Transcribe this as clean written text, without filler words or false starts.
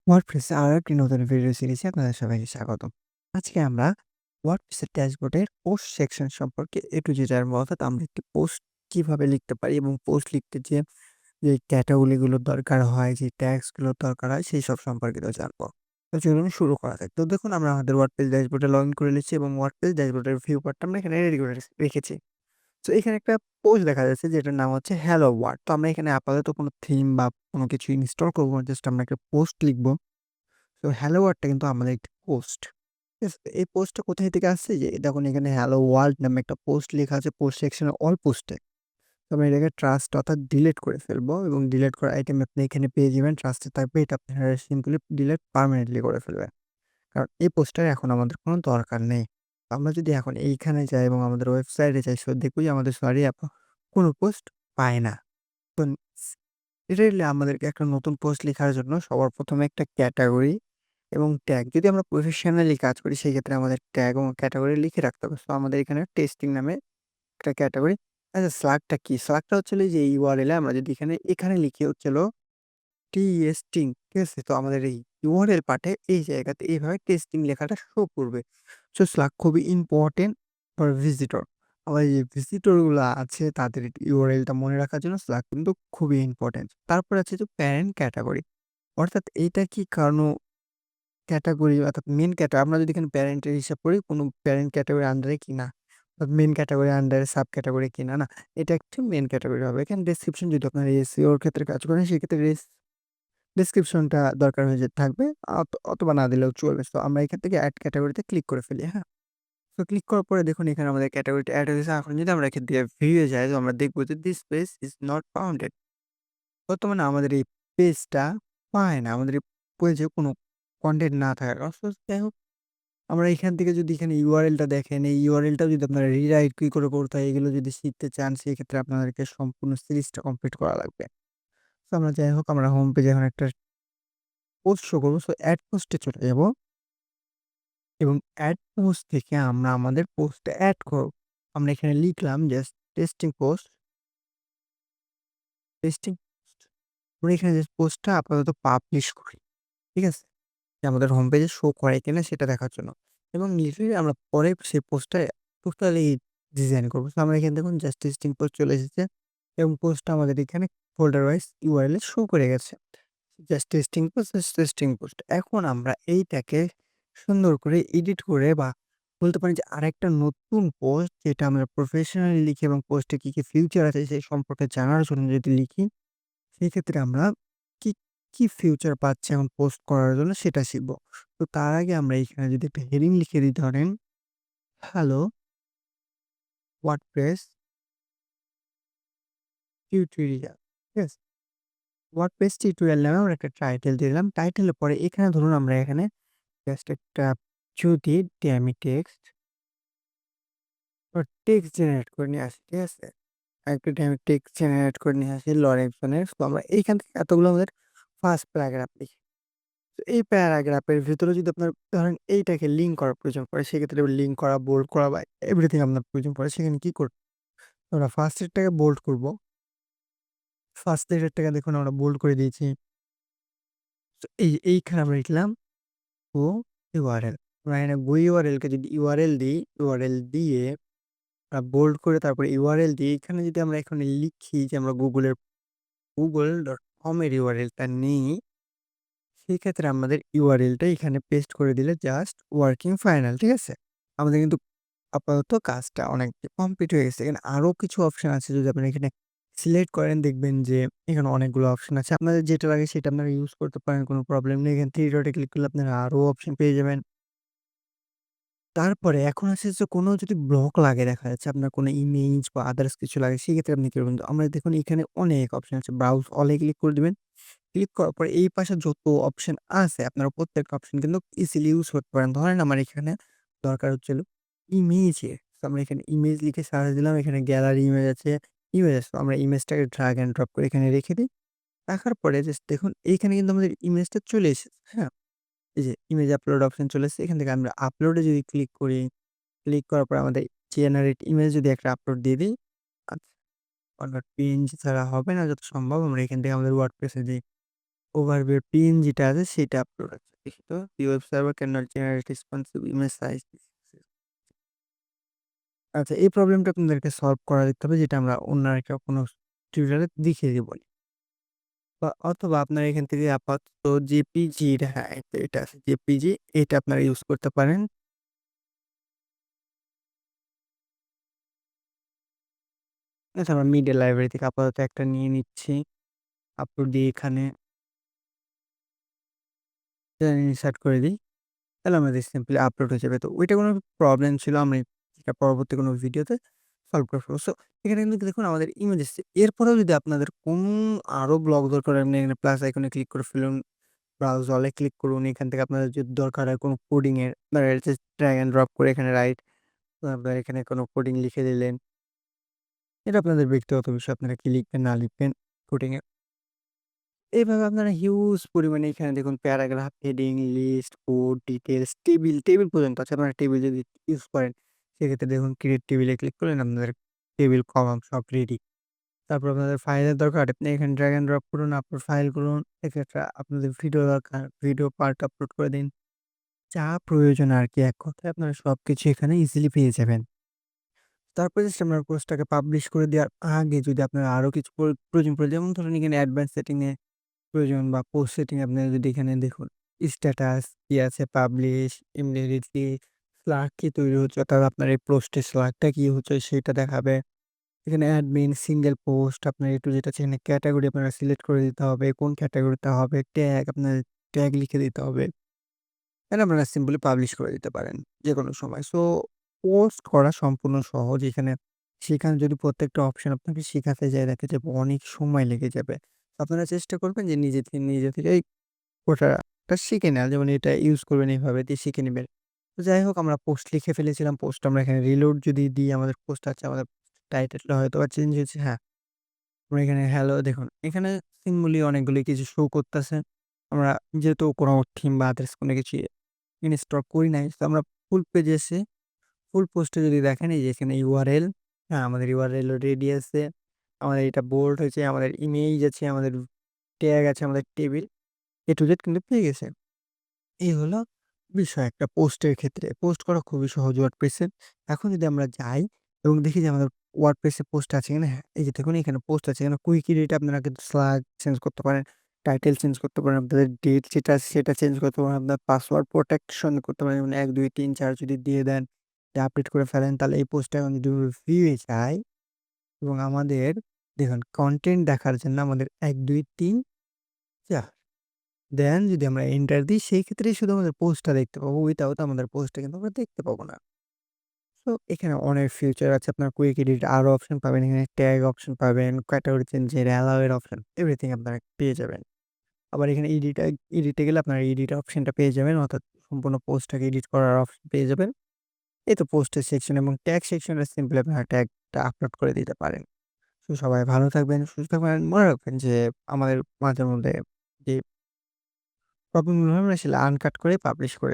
ওয়ার্ডপ্রেসে আরো একটি নতুন ভিডিও সিরিজে আপনাদের সবাইকে স্বাগতম। আজকে আমরা ওয়ার্ডপ্রেসের ড্যাশবোর্ডের পোস্ট সেকশন সম্পর্কে এ টু জেড জানবো। অর্থাৎ আমরা একটি পোস্ট কিভাবে লিখতে পারি এবং পোস্ট লিখতে যে ক্যাটাগরি গুলোর দরকার হয়, যে ট্যাগস গুলোর দরকার হয় সেই সব সম্পর্কিত জানবো। তো চলুন শুরু করা যাক। তো দেখুন আমরা আমাদের ওয়ার্ডপ্রেস ড্যাশবোর্ডে লগইন করে নিচ্ছি এবং ওয়ার্ডপ্রেস ড্যাশবোর্ডের ভিউ পার্টটা আমরা এখানে রেডি করে রেখেছি। তো এখানে একটা পোস্ট দেখা যাচ্ছে যেটার নাম হচ্ছে হ্যালো ওয়ার্ড। তো আমরা এখানে আপাতত কোনো থিম বা কোনো কিছু ইনস্টল করব না। জাস্ট আমরা একটা পোস্ট লিখবো। তো হ্যালো ওয়ার্ডটা কিন্তু আমাদের একটি পোস্ট। ঠিক আছে? এই পোস্টটা কোথায় থেকে আসছে? যে দেখুন এখানে হ্যালো ওয়ার্ল্ড নামে একটা পোস্ট লেখা আছে পোস্ট সেকশনে অল পোস্টে। তো আমরা এটাকে ট্রাস্ট অর্থাৎ ডিলিট করে ফেলবো এবং ডিলিট করা আইটেম আপনি এখানে পেয়ে যাবেন। ট্রাস্টে থাকবে এটা আপনারা সিম্পলি ডিলিট পার্মানেন্টলি করে ফেলবেন। কারণ এই পোস্টটার এখন আমাদের কোনো দরকার নেই। আমরা যদি এখন এইখানে যাই এবং আমাদের ওয়েবসাইটে যাই দেখবো যে আমাদের কোনো পোস্ট পায় না। তো রিলেটেডলি আমাদেরকে একটা নতুন পোস্ট লেখার জন্য সবার ১ম এ একটা ক্যাটেগরি এবং ট্যাগ যদি আমরা প্রফেশনালি কাজ করি সেক্ষেত্রে আমাদের ট্যাগ এবং ক্যাটেগরি লিখে রাখতে হবে। সো আমাদের এখানে টেস্টিং নামে একটা ক্যাটেগরি। আচ্ছা স্লাগটা কি? স্লাগটা হচ্ছে হলো যে URL এ আমরা যদি এখানে লিখি হচ্ছে হলো টেস্টিং, ঠিক আছে? তো আমাদের এই URL পার্টে এই জায়গাতে এইভাবে টেস্টিং লেখাটা শো করবে। সো স্লাগ খুবই ইম্পোর্টেন্ট ফর ভিজিটর। আমার এই যে ভিজিটর গুলা আছে তাদের URL টা মনে রাখার জন্য স্লাগ কিন্তু খুবই ইম্পোর্টেন্ট। তারপর আছে যে প্যারেন্ট ক্যাটেগরি। অর্থাৎ এইটা কি কারণ ক্যাটেগরি অর্থাৎ মেইন আমরা যদি এখানে প্যারেন্ট এর হিসাব করি, কোন প্যারেন্ট ক্যাটেগরির আন্ডারে কিনা। মেইন ক্যাটেগরির আন্ডারে সাব ক্যাটেগরি কিনা না। এটা একটা মেইন ক্যাটেগরি হবে। এখানে ডেসক্রিপশন যদি আপনার SEO এর ক্ষেত্রে কাজ করেন সেক্ষেত্রে ডেসক্রিপশনটা দরকার হয়ে থাকবে। অথবা না দিলেও চলবে। সো আমরা এখান থেকে এড ক্যাটেগরিতে ক্লিক করে ফেলি, হ্যাঁ? তো ক্লিক করার পরে দেখুন এখানে আমাদের ক্যাটেগরিটা এড হয়েছে। এখন যদি আমরা এখান থেকে ভিউ এ যাই তো আমরা দেখব যে this page is not founded. বর্তমানে আমাদের এই পেজটা পায় না। আমাদের এই পেজে কোনো কনটেন্ট না থাকার কারণ। সো যাই হোক আমরা এখান থেকে যদি এখানে URL টা দেখেন, এই URL টাও যদি আপনারা রিরাইট কি করে করতে হয় এগুলো যদি শিখতে চান সেক্ষেত্রে আপনাদেরকে সম্পূর্ণ সিরিজটা কমপ্লিট করা লাগবে। তো আমরা যাই হোক আমরা হোম পেজে এখন একটা পোস্ট শো করব। সো এড পোস্টে চলে যাব এবং এড পোস্ট থেকে আমরা আমাদের পোস্টটা এড করব। আমরা এখানে লিখলাম just testing post, testing post. আমরা এখানে জাস্ট পোস্টটা আপাতত পাবলিশ করি। ঠিক আছে? যে আমাদের হোম পেজে শো করে কিনা সেটা দেখার জন্য। এবং লিটারেলি আমরা পরে সেই পোস্টটা টোটালি ডিজাইন করব। সো আমরা এখানে দেখুন জাস্ট টেস্টিং পোস্ট চলে এসেছে এবং পোস্টটা আমাদের এখানে ফোল্ডার ওয়াইজ URL এ শো করে গেছে। Just testing post, just testing post. এখন আমরা এইটাকে সুন্দর করে এডিট করে বা বলতে পারেন যে আরেকটা নতুন পোস্ট যেটা আমরা প্রফেশনালি লিখি এবং পোস্টে কি ফিউচার আছে সেই সম্পর্কে জানার জন্য যদি লিখি সেক্ষেত্রে আমরা কি, কি ফিউচার পাচ্ছি এখন পোস্ট করার জন্য সেটা শিখব। তো তার আগে আমরা এখানে যদি একটা হেডিং লিখে দিই ধরেন, হ্যালো ওয়ার্ডপ্রেস টিউটোরিয়াল। ঠিক আছে? ওয়ার্ডপ্রেস টিউটোরিয়াল নামে আমরা একটা টাইটেল দিলাম। টাইটেলের পরে এখানে ধরুন আমরা এখানে জাস্ট একটা যদি ড্যামি টেক্সট জেনারেট করে নিয়ে আসি। ঠিক আছে? একটা ড্যামি টেক্সট জেনারেট করে নিয়ে আসি লরেন্সনের। তো আমরা এইখান থেকে এতগুলো আমাদের ফার্স্ট প্যারাগ্রাফ লিখি। তো এই প্যারাগ্রাফের ভেতরে যদি আপনার ধরেন এইটাকে লিঙ্ক করার প্রয়োজন পড়ে, সেক্ষেত্রে লিঙ্ক করা, বোল্ড করা বা এভরিথিং আপনার প্রয়োজন পড়ে, সেখানে কি করব? আমরা ফার্স্ট এরটাকে বোল্ড করব। ফার্স্ট এরটাকে দেখুন আমরা বোল্ড করে দিয়েছি। তো এইখানে আমরা লিখলাম গো ইউআরএল। আমরা এখানে গো ইউআরএল কে যদি ইউআরএল দিই, ইউআরএল দিয়ে বোল্ড করে তারপরে ইউআরএল দিই। এখানে যদি আমরা এখানে লিখি যে আমরা google.com এর ইউআরএলটা নিই সেক্ষেত্রে আমাদের URL টা এখানে পেস্ট করে দিলে জাস্ট ওয়ার্কিং ফাইনাল। ঠিক আছে? আমাদের কিন্তু আপাতত কাজটা অনেক কমপ্লিট হয়ে গেছে। এখানে আরো কিছু অপশন আছে যদি আপনি এখানে সিলেক্ট করেন দেখবেন যে এখানে অনেকগুলো অপশন আছে। আপনাদের যেটা লাগে সেটা আপনারা ইউজ করতে পারেন, কোনো প্রবলেম নেই। এখানে 3 ডটে ক্লিক করলে আপনারা আরো অপশন পেয়ে যাবেন। তারপরে এখন আছে যে কোনো যদি ব্লক লাগে দেখা যাচ্ছে আপনার কোনো ইমেজ বা আদার্স কিছু লাগে সেক্ষেত্রে আপনি কি করবেন? আমরা দেখুন এখানে অনেক অপশন আছে। ব্রাউজ অল এ ক্লিক করে দিবেন। ক্লিক করার পরে এই পাশে যত অপশন আছে আপনারা প্রত্যেকটা অপশন কিন্তু ইজিলি ইউজ করতে পারেন। ধরেন আমার এখানে দরকার হচ্ছে হলো ইমেজের। তো আমরা এখানে ইমেজ লিখে সার্চ দিলাম। এখানে গ্যালারি ইমেজ আছে, ইমেজ আছে। তো আমরা ইমেজটাকে ড্রাগ অ্যান্ড ড্রপ করে এখানে রেখে দিই। রাখার পরে জাস্ট দেখুন এইখানে কিন্তু আমাদের ইমেজটা চলে এসেছে। হ্যাঁ? এই যে ইমেজ আপলোড অপশন চলে এসেছে। এখান থেকে আমরা আপলোডে যদি ক্লিক করি, ক্লিক করার পরে আমাদের জেনারেট ইমেজ যদি একটা আপলোড দিয়ে দিই। আচ্ছা, কনভার্ট পিএনজি ছাড়া হবে না যত সম্ভব আমরা এখান থেকে আমাদের ওয়ার্ডপ্রেস এ যাই। ওভারভিউ পিএনজিটা আছে সেটা আপলোড আছে। দেখি তো, the web server cannot generate responsive image size. আচ্ছা, এই প্রবলেমটা আপনাদেরকে সলভ করা দেখতে হবে, যেটা আমরা অন্য আরেকটা কোনো টিউটোরিয়ালে দেখিয়ে দিব। বা অথবা আপনারা এখান থেকে আপাতত জেপিজির, হ্যাঁ, এটা আছে জেপিজি, এটা আপনারা ইউজ করতে পারেন। আচ্ছা, আমরা মিডিয়া লাইব্রেরি থেকে আপাতত একটা নিয়ে নিচ্ছি। আপলোড দিয়ে এখানে ইনসার্ট করে দিই। তাহলে আমাদের সিম্পলি আপলোড হয়ে যাবে। তো ওইটা কোনো প্রবলেম ছিল, আমরা এটা পরবর্তী কোনো ভিডিওতে সলভ করে ফেলবো। সো এখানে কিন্তু দেখুন আমাদের ইমেজ এসছে। এরপরেও যদি আপনাদের কোনো আরো ব্লগ দরকার হয়, আপনি এখানে প্লাস আইকনে ক্লিক করে ফেলুন। ব্রাউজ অল এ ক্লিক করুন। এখান থেকে আপনাদের যদি দরকার হয় কোনো কোডিং এর, আপনারা জাস্ট ড্র্যাগ অ্যান্ড ড্রপ করে এখানে রাইট, আপনারা এখানে কোনো কোডিং লিখে দিলেন। এটা আপনাদের ব্যক্তিগত বিষয়। আপনারা কি লিখবেন না লিখবেন কোডিং এ। এভাবে আপনারা হিউজ পরিমাণে এখানে দেখুন paragraph, heading, list, code, details, table পর্যন্ত আছে। আপনারা টেবিল যদি ইউজ করেন, সেক্ষেত্রে দেখুন ক্রিয়েট টেবিলে ক্লিক করলেন, আপনাদের টেবিল, কলাম সব রেডি। তারপর আপনাদের ফাইলের দরকার, আপনি এখানে ড্র্যাগ অ্যান্ড ড্রপ করুন, আপলোড ফাইল করুন, এক্সেট্রা। আপনাদের ভিডিও দরকার, ভিডিও পার্ট আপলোড করে দিন। যা প্রয়োজন আরকি, এক কথায় আপনারা সবকিছু এখানে ইজিলি পেয়ে যাবেন। তারপরে জাস্ট আপনার পোস্টটাকে পাবলিশ করে দেওয়ার আগে যদি আপনার আরো কিছু প্রয়োজন পড়ে, যেমন ধরুন এখানে অ্যাডভান্স সেটিং এ প্রয়োজন বা পোস্ট সেটিং আপনারা যদি এখানে দেখুন, স্ট্যাটাস কি আছে, পাবলিশ, ইমিডিয়েটলি স্লাগ কি তৈরি হচ্ছে, অর্থাৎ আপনার এই পোস্টের স্লাগটা কি হচ্ছে সেটা দেখাবে। এখানে অ্যাডমিন, সিঙ্গেল পোস্ট, আপনার A to Z আছে, এখানে ক্যাটেগরি আপনারা সিলেক্ট করে দিতে হবে, কোন ক্যাটেগরিতে হবে, ট্যাগ আপনার ট্যাগ লিখে দিতে হবে। এটা আপনারা সিম্পলি পাবলিশ করে দিতে পারেন যেকোনো সময়। সো পোস্ট করা সম্পূর্ণ সহজ। সেখানে যদি প্রত্যেকটা অপশন আপনাকে শিখাতে যায়, দেখা যাবে অনেক সময় লেগে যাবে। আপনারা চেষ্টা করবেন যে নিজে থেকেই ওটা শিখে নেওয়া। যেমন এটা ইউজ করবেন এভাবে দিয়ে শিখে নিবেন। তো যাই হোক, আমরা পোস্ট লিখে ফেলেছিলাম। পোস্ট আমরা এখানে রিলোড যদি দিই, আমাদের পোস্ট আছে, আমাদের টাইটেলটা হয়তোবা চেঞ্জ হয়েছে। হ্যাঁ, আমরা এখানে হ্যালো দেখুন, এখানে সিম্বলি অনেকগুলি কিছু শো করতেছে। আমরা যেহেতু কোনো থিম বা আদার্স কোনো কিছু ইনস্টল করি নাই। তো আমরা ফুল পেজে এসে ফুল পোস্টে যদি দেখেন, এই যে এখানে ইউআরএল, হ্যাঁ, আমাদের ইউআরএল রেডি আছে। আমাদের এটা বোল্ড হয়েছে, আমাদের ইমেজ আছে, আমাদের ট্যাগ আছে, আমাদের টেবিল A to Z কিন্তু পেয়ে গেছে। এই হলো বিষয় একটা পোস্টের ক্ষেত্রে। পোস্ট করা খুবই সহজ ওয়ার্ডপ্রেসে। এখন যদি আমরা যাই এবং দেখি যে আমাদের ওয়ার্ডপ্রেসে পোস্ট আছে কিনা, হ্যাঁ, এই যে দেখুন এখানে পোস্ট আছে। এখানে কুইক এডিট আপনারা কিন্তু স্লাগ চেঞ্জ করতে পারেন, টাইটেল চেঞ্জ করতে পারেন, আপনাদের ডেট যেটা আছে সেটা চেঞ্জ করতে পারেন, আপনার পাসওয়ার্ড প্রোটেকশন করতে পারেন। মানে ১, ২, ৩, ৪ যদি দিয়ে দেন, আপডেট করে ফেলেন, তাহলে এই পোস্টটা এখন যদি ভিউ এ যায় এবং আমাদের দেখুন কনটেন্ট দেখার জন্য আমাদের ১, ২, ৩, ৪, দেন যদি আমরা এন্টার দিই, সেই ক্ষেত্রেই শুধু আমাদের পোস্টটা দেখতে পাবো। উইথআউট আমাদের পোস্টটা কিন্তু আমরা দেখতে পাবো না। সো এখানে অনেক ফিচার আছে। আপনার কুইক এডিট আরো অপশন পাবেন। এখানে ট্যাগ অপশন পাবেন, ক্যাটেগরি চেঞ্জের অ্যালাউ এর অপশন, এভরিথিং আপনারা পেয়ে যাবেন। আবার এখানে এডিটে গেলে আপনারা এডিট অপশনটা পেয়ে যাবেন। অর্থাৎ সম্পূর্ণ পোস্টটাকে এডিট করার অপশন পেয়ে যাবেন। এই তো পোস্টের সেকশন এবং ট্যাগ সেকশনে সিম্পলি আপনারা ট্যাগটা আপলোড করে দিতে পারেন। তো সবাই ভালো থাকবেন, সুস্থ থাকবেন। মনে রাখবেন যে আমাদের মাঝে মধ্যে যে প্রবলেম গুলো হয়, আমরা আসলে আনকাট করে পাবলিশ করে